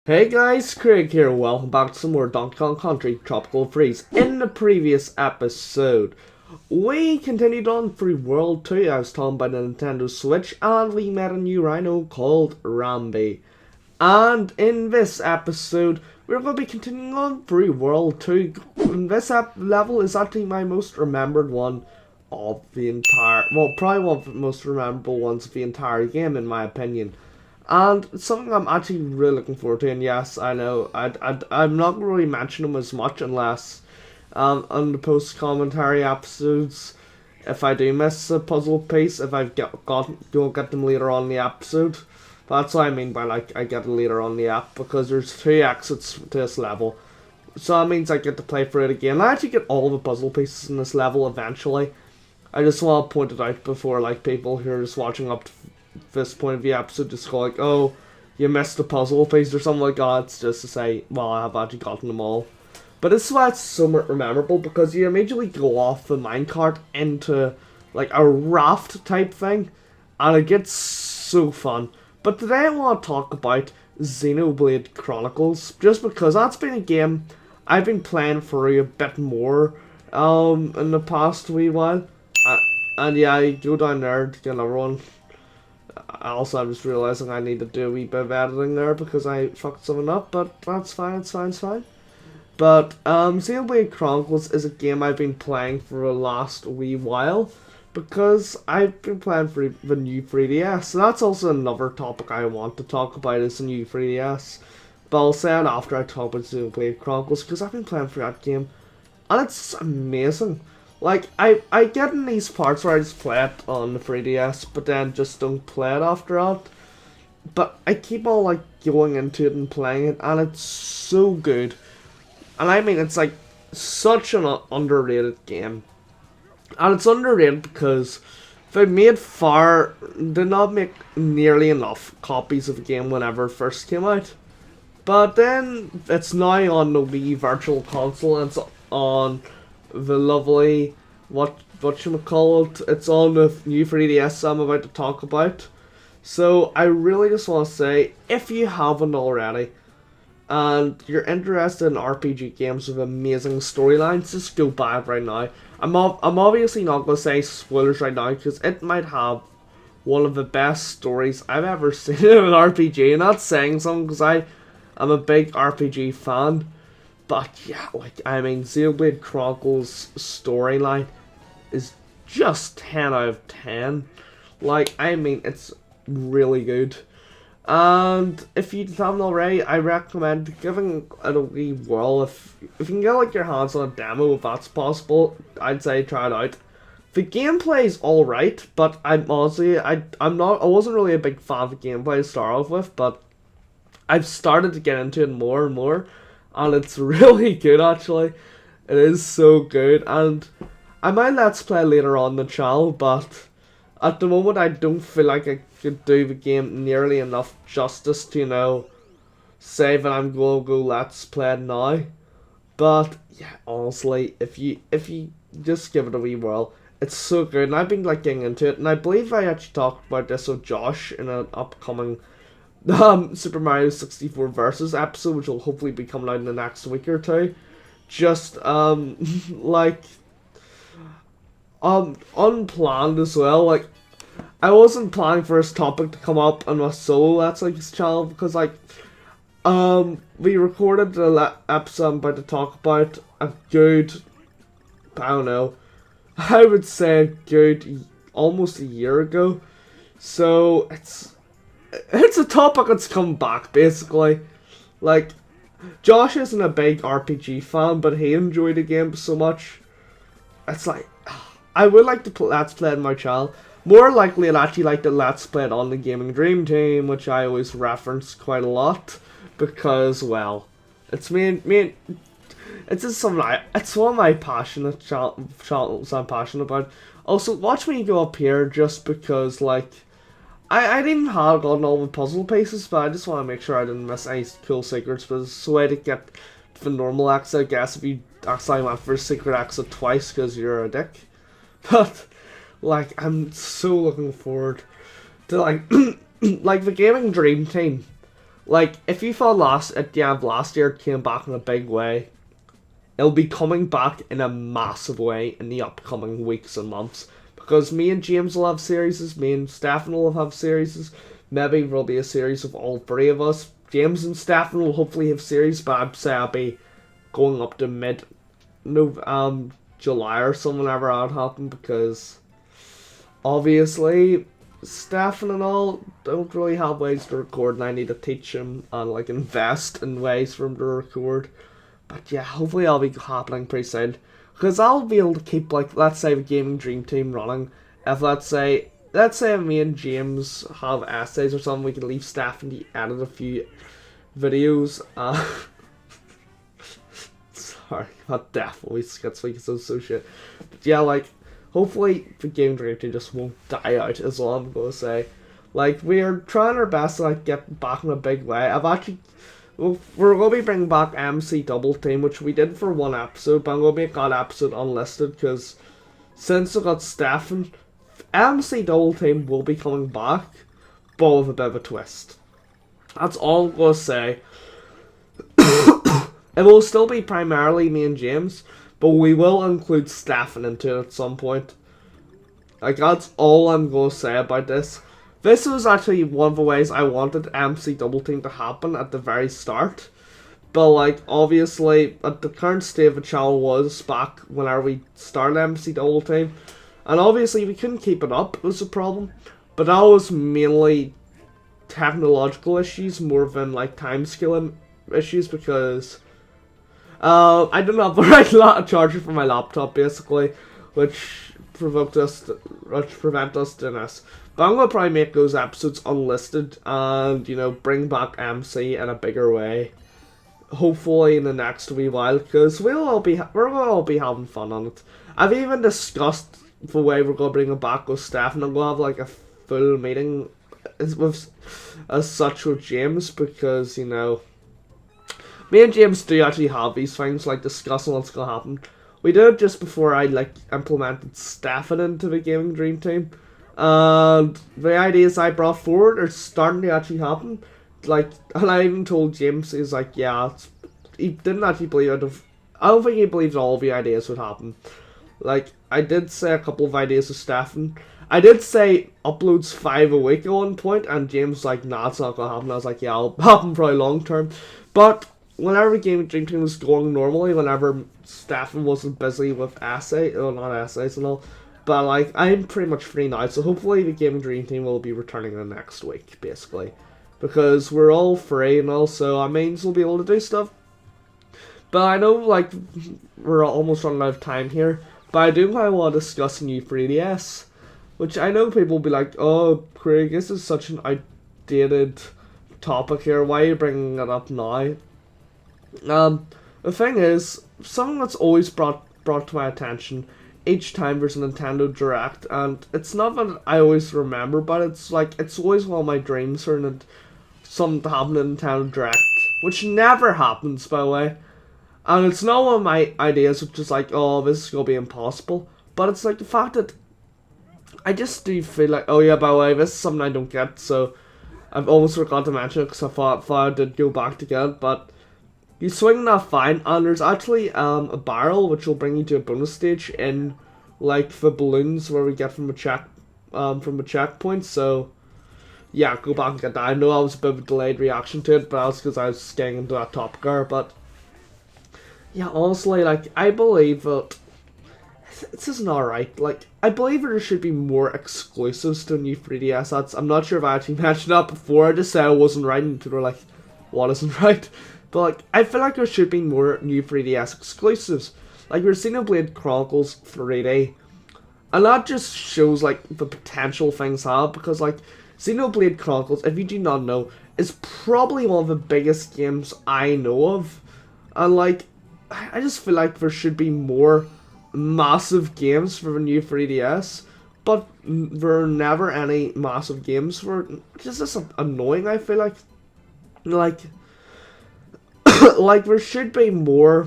Hey guys, Craig here, welcome back to some more Donkey Kong Country Tropical Freeze. In the previous episode, we continued on through World 2 as told by the Nintendo Switch, and we met a new rhino called Rambi. And in this episode, we're going to be continuing on through World 2. And this level is actually my most remembered one of the entire, well, probably one of the most memorable ones of the entire game in my opinion. And it's something I'm actually really looking forward to. And yes, I know I'm not going to really mention them as much unless on the post commentary episodes. If I do miss a puzzle piece, if I've you'll get them later on in the episode. That's what I mean by like I get it later on the app, because there's 3 exits to this level. So that means I get to play through it again. I actually get all the puzzle pieces in this level eventually. I just want to point it out before like people who are just watching up to this point of the episode just go like, oh, you missed a puzzle piece or something like that. It's just to say, well, I have actually gotten them all. But this is why it's so memorable, because you immediately go off the minecart into like a raft type thing, and it gets so fun. But today I want to talk about Xenoblade Chronicles, just because that's been a game I've been playing for a bit more in the past wee while. And yeah, I go down there to get another one. Also, I'm just realizing I need to do a wee bit of editing there because I fucked something up, but that's fine, it's fine. But Xenoblade Chronicles is a game I've been playing for the last wee while, because I've been playing for the new 3DS. So that's also another topic I want to talk about, is the new 3DS. But I'll say it after I talk about Xenoblade Chronicles, because I've been playing for that game, and it's amazing. Like, I get in these parts where I just play it on the 3DS, but then just don't play it after that. But I keep on, like, going into it and playing it, and it's so good. And I mean, it's, like, such an underrated game. And it's underrated because they did not make nearly enough copies of the game whenever it first came out. But then, it's now on the Wii Virtual Console, and it's on the lovely, whatchamacallit, it's on the new 3DS I'm about to talk about. So I really just want to say, if you haven't already, and you're interested in RPG games with amazing storylines, just go buy it right now. I'm obviously not going to say spoilers right now, because it might have one of the best stories I've ever seen in an RPG. And that's saying something, because I am a big RPG fan. But yeah, like, I mean, Xenoblade Chronicles storyline is just 10 out of 10. Like, I mean, it's really good. And if you haven't already, I recommend giving it a wee whirl. If you can get like your hands on a demo, if that's possible, I'd say try it out. The gameplay's alright, but I'm honestly, I wasn't really a big fan of the gameplay to start off with, but I've started to get into it more and more. And it's really good, actually. It is so good. And I might let's play later on the channel, but at the moment I don't feel like I could do the game nearly enough justice to, you know, say that I'm going to go let's play it now. But yeah, honestly, if you just give it a wee whirl, it's so good. And I've been like getting into it, and I believe I actually talked about this with Josh in an upcoming Super Mario 64 Versus episode, which will hopefully be coming out in the next week or two. Just like unplanned as well. Like, I wasn't planning for this topic to come up on my solo Let's Like this channel, because like we recorded the episode I'm about to talk about a good, I don't know, I would say a good almost a year ago. So it's a topic that's come back, basically. Like, Josh isn't a big RPG fan, but he enjoyed the game so much. It's like, I would like to let's play it on my channel. More likely, I'd actually like to let's play it on the Gaming Dream Team, which I always reference quite a lot, because, well, it's it's just something it's one of my passionate channels I'm passionate about. Also, watch me go up here just because, like, I didn't have gotten all the puzzle pieces, but I just want to make sure I didn't miss any cool secrets. But it's a way to get the normal exit, I guess, if you actually went for a secret exit twice because you're a dick. But, like, I'm so looking forward to, like, like, the Gaming Dream Team like, if you thought at the end of last year it came back in a big way, it'll be coming back in a massive way in the upcoming weeks and months. Because me and James will have series, me and Stefan will have series. Maybe there'll be a series of all three of us. James and Stefan will hopefully have series, but I'd say I'll be going up to July or something whenever that happen, because obviously Stefan and all don't really have ways to record, and I need to teach him and like invest in ways for him to record. But yeah, hopefully that'll be happening pretty soon. Because I'll be able to keep, like, let's say the Gaming Dream Team running. If let's say me and James have essays or something, we can leave Stefan to edit a few videos. Sorry, that definitely gets me so shit. But yeah, like, hopefully the Gaming Dream Team just won't die out, is all I'm gonna say. Like, we're trying our best to, like, get back in a big way. We're going to be bringing back MC Double Team, which we did for one episode, but I'm going to make that episode unlisted, because since I got Stefan, MC Double Team will be coming back, but with a bit of a twist. That's all I'm going to say. It will still be primarily me and James, but we will include Stefan into it at some point. Like, that's all I'm going to say about this. This was actually one of the ways I wanted MC Double Team to happen at the very start. But, like, obviously, at the current state of the channel was back whenever we started MC Double Team. And obviously, we couldn't keep it up, was the problem. But that was mainly technological issues more than, like, timescale issues, because I didn't have the right charger for my laptop, basically, which prevented us doing this. But I'm going to probably make those episodes unlisted and, you know, bring back MC in a bigger way. Hopefully in the next wee while, because we're going to all be having fun on it. I've even discussed the way we're going to bring it back with Steph, and I'm going to have like a full meeting with such with James, because, you know, me and James do actually have these things, like discussing what's going to happen. We did it just before I like implemented Stefan into the Gaming Dream Team. And the ideas I brought forward are starting to actually happen. Like, and I even told James, he's like, yeah, he didn't actually believe it. I don't think he believed all of the ideas would happen. Like, I did say a couple of ideas to Stefan. I did say uploads 5 a week at one point, and James was like, nah, it's not gonna happen. I was like, yeah, it'll happen probably long term. But whenever the Gaming Dream Team was going normally, whenever Stefan wasn't busy with not essays and all, but like, I'm pretty much free now, so hopefully the Gaming Dream Team will be returning the next week, basically. Because we're all free and also our mains will be able to do stuff. But I know, like, we're almost running out of time here, but I do want to discuss a new 3DS. Which I know people will be like, oh, Craig, this is such an outdated topic here, why are you bringing it up now? The thing is, something that's always brought to my attention each time there's a Nintendo Direct, and it's not that I always remember, but it's like, it's always one of my dreams for something to happen in Nintendo Direct, which never happens, by the way. And it's not one of my ideas, which is like, oh, this is gonna be impossible, but it's like the fact that I just do feel like, oh yeah, by the way, this is something I don't get, so I've almost forgot to mention it, because I thought I did go back to get it, but you swing that fine, and there's actually a barrel which will bring you to a bonus stage in like the balloons where we get from a checkpoint. So yeah, go back and get that. I know I was a bit of a delayed reaction to it, but that's because I was getting into that Top Gear. But yeah, honestly, like, I believe that this isn't alright. Like, I believe there should be more exclusives to new 3DS. I'm not sure if I actually mentioned that before. I just said I wasn't right, and people were like, what isn't right? But like, I feel like there should be more new 3DS exclusives. Like, we're seeing Xenoblade Chronicles 3D. And that just shows like the potential things have, because like, Xenoblade Chronicles, if you do not know, is probably one of the biggest games I know of. And like, I just feel like there should be more massive games for the new 3DS. But there are never any massive games for it. It's just annoying, I feel like. Like, like, there should be more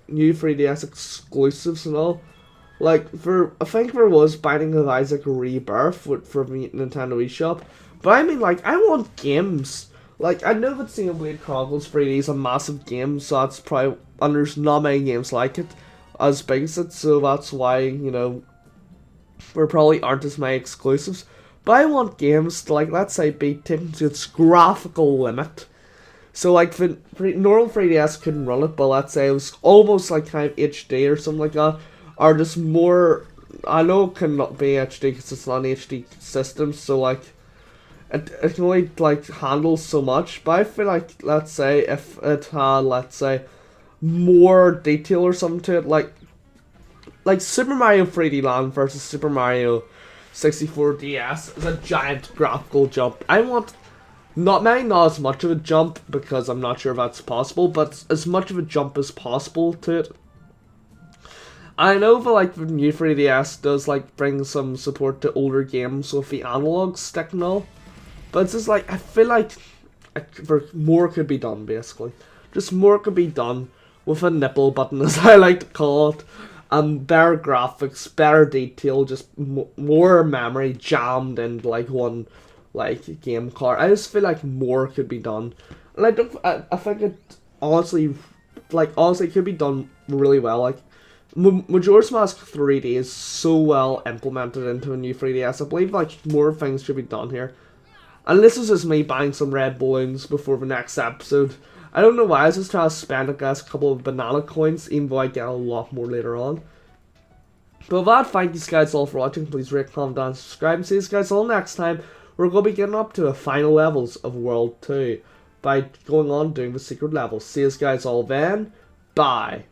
new 3DS exclusives and all. Like, I think there was Binding of Isaac Rebirth for the Nintendo eShop. But I mean, like, I want games. Like, I know that Xenoblade Chronicles 3D is a massive game, so that's probably, and there's not many games like it as big as it, so that's why, you know, there probably aren't as many exclusives. But I want games to, like, let's say, be taken to its graphical limit. So, like, the normal 3DS couldn't run it, but let's say it was almost like kind of HD or something like that, or just more. I know it cannot be HD because it's not an HD system, so, like, it can only, like, handle so much. But I feel like, let's say, if it had, let's say, more detail or something to it, like Super Mario 3D Land versus Super Mario 64 DS is a giant graphical jump. I want not as much of a jump because I'm not sure if that's possible, but as much of a jump as possible to it. I know that, like, the new 3DS does, like, bring some support to older games with the analog stick and all, but it's just like I feel like more could be done, basically. Just more could be done with a nipple button, as I like to call it. Better graphics, better detail, just more memory jammed into, like, one, like, game card. I just feel like more could be done, and I think it honestly, could be done really well. Like, Majora's Mask 3D is so well implemented into a new 3DS. I believe, like, more things should be done here. And this is just me buying some red balloons before the next episode. I don't know why, I was just trying to spend, I guess, a couple of banana coins, even though I get a lot more later on. But with that, thank you guys all for watching. Please rate, comment down, subscribe, and see you guys all next time. We're going to be getting up to the final levels of World 2 by going on doing the secret levels. See you guys all then. Bye.